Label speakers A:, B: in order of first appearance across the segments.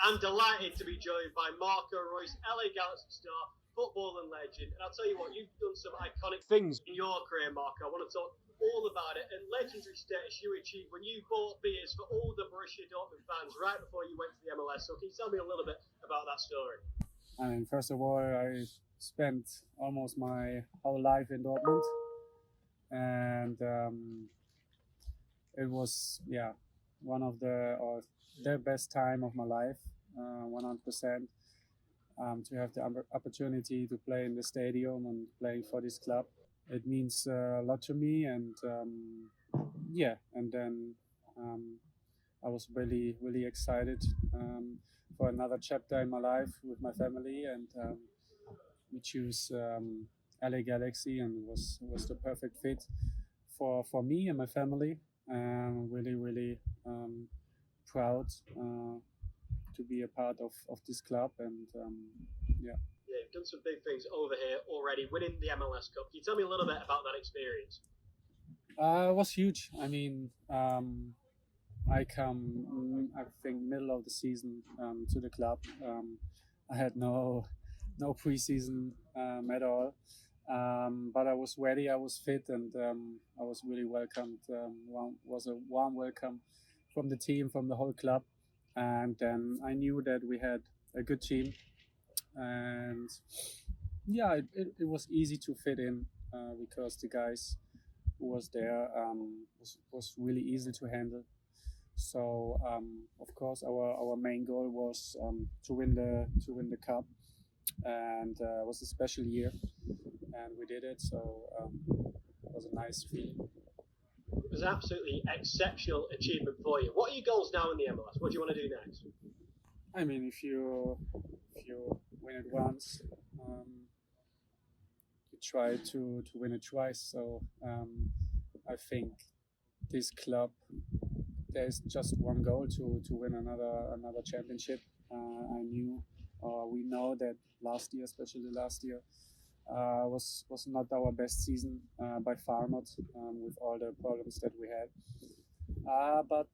A: I'm delighted to be joined by Marco Reus, LA Galaxy star, footballing legend. And I'll tell you what, you've done some iconic things in your career, Marco. I want to talk all about it. And legendary status you achieved when you bought beers for all the Borussia Dortmund fans right before you went to the MLS. So can you tell me a little bit about that story?
B: I mean, first of all, I spent almost my whole life in Dortmund, and it was one of the best time of my life, 100%. To have the opportunity to play in the stadium and playing for this club, it means a lot to me, and and then I was really excited for another chapter in my life with my family, and we choose LA Galaxy, and was the perfect fit for me and my family. Really proud to be a part of this club, and yeah.
A: Yeah, you've done some big things over here already, winning the MLS Cup. Can you tell me a little bit about that experience?
B: It was huge. I mean, I come, I think, middle of the season to the club. I had no preseason at all, but I was ready. I was fit, and I was really welcomed. Was a warm welcome from the team, from the whole club, and then I knew that we had a good team, and it was easy to fit in because the guys who was there was really easy to handle. So of course, our main goal was to win the cup, and it was a special year, and we did it. So it was a nice feeling.
A: It was an absolutely exceptional achievement for you. What are your goals now in the MLS? What do you want to do next?
B: I mean, if you win it once, you try to win it twice. So I think this club, there's just one goal to win another championship. I knew, we know that last year, especially last year, was not our best season, by far not, with all the problems that we had. But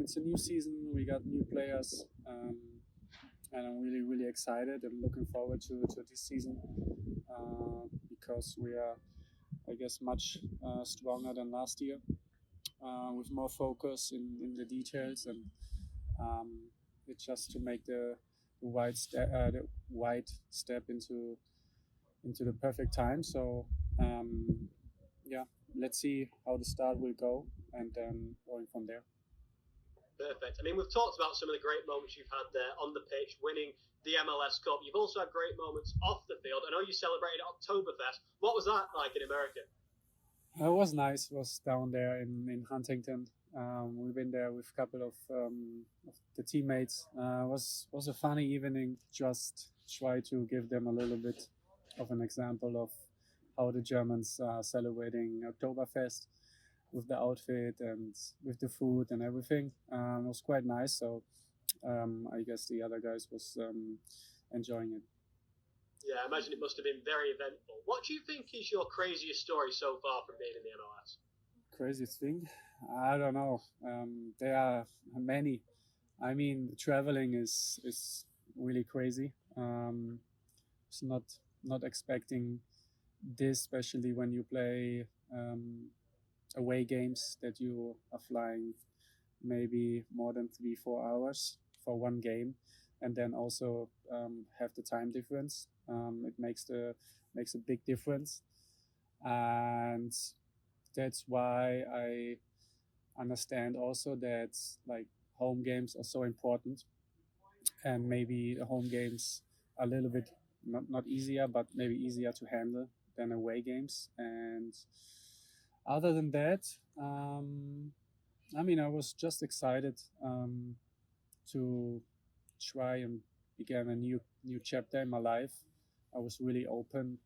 B: it's a new season. We got new players, and I'm really excited and looking forward to this season, because we are, I guess, much stronger than last year, with more focus in the details, and um, it's just to make the wide step into the perfect time. So yeah, let's see how the start will go, and then going from there.
A: Perfect. I mean, we've talked about some of the great moments you've had there on the pitch, winning the MLS Cup. You've also had great moments off the field. I know you celebrated Oktoberfest. What was that like in America?
B: It was nice. It was down there in Huntington. We've been there with a couple of the teammates. Was a funny evening. Just try to give them a little bit of an example of how the Germans are celebrating Oktoberfest with the outfit and with the food and everything. It was quite nice. So I guess the other guys was enjoying it.
A: Yeah, I imagine it must have been very eventful. What do you think is your craziest story so far from being in the MLS?
B: Craziest thing? I don't know. There are many. I mean, traveling is really crazy. It's not expecting this, especially when you play away games, that you are flying maybe more than 3-4 hours for one game, and then also have the time difference. It makes a big difference, and that's why I understand also that, like, home games are so important, and maybe the home games are a little bit not easier, but maybe easier to handle than away games. And other than that, I mean, I was just excited to try and begin a new chapter in my life. I was really open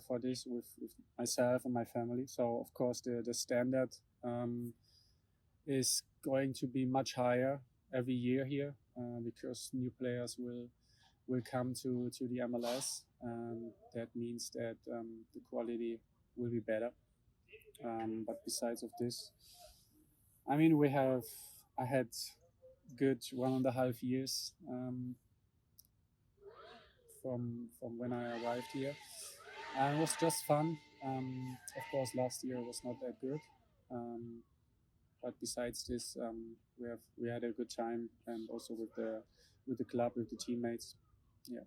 B: for this with myself and my family. So of course the standard is going to be much higher every year here, because new players will come to the MLS. That means that the quality will be better. But besides of this, I mean, I had good 1.5 years from when I arrived here. And it was just fun. Of course, last year was not that good. But besides this, we had a good time, and also with the club, with the teammates. Yeah.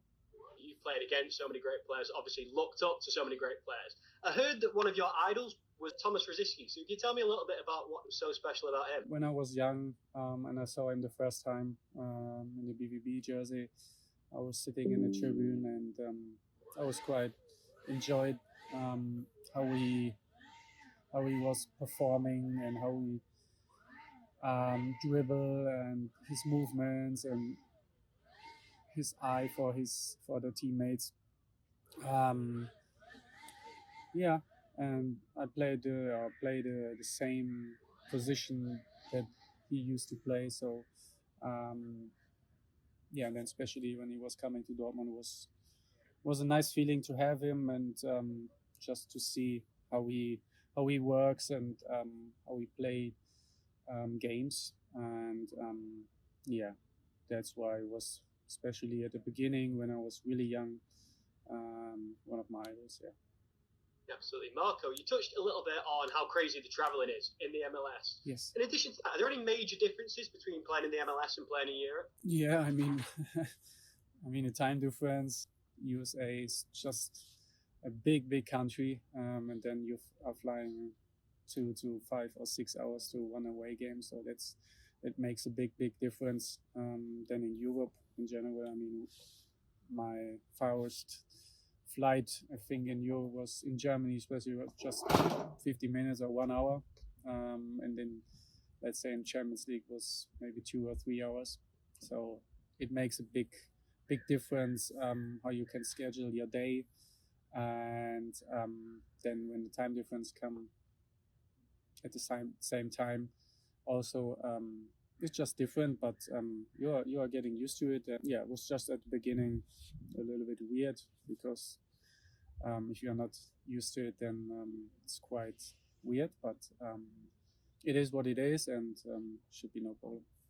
A: You've played against so many great players, obviously looked up to so many great players. I heard that one of your idols was Thomas Rosicky. So can you tell me a little bit about what was so special about him?
B: When I was young, and I saw him the first time in the BVB jersey, I was sitting in the tribune, and I was quite enjoyed how he was performing, and how he dribble, and his movements, and his eye for the teammates. Um, yeah, and I played the same position that he used to play. So yeah, and then especially when he was coming to Dortmund, was a nice feeling to have him, and just to see how he works, and how he play games. And yeah, that's why it was, especially at the beginning when I was really young, one of my idols. Yeah.
A: Absolutely. Marco, you touched a little bit on how crazy the travelling is in the MLS.
B: Yes.
A: In addition to that, are there any major differences between playing in the MLS and playing in Europe?
B: Yeah, I mean, the time difference. USA is just a big country, and then you are flying 2 to 5 or 6 hours to one away game. So it makes a big difference than in Europe in general. I mean, my farthest flight, I think, in Europe was in Germany, especially, was just 50 minutes or 1 hour, and then let's say in Champions League was maybe 2 or 3 hours. So it makes a big difference how you can schedule your day, and then when the time difference come at the same time, also it's just different, but you are getting used to it. Yeah, it was just at the beginning a little bit weird, because if you are not used to it, then it's quite weird, but it is what it is, and should be no problem.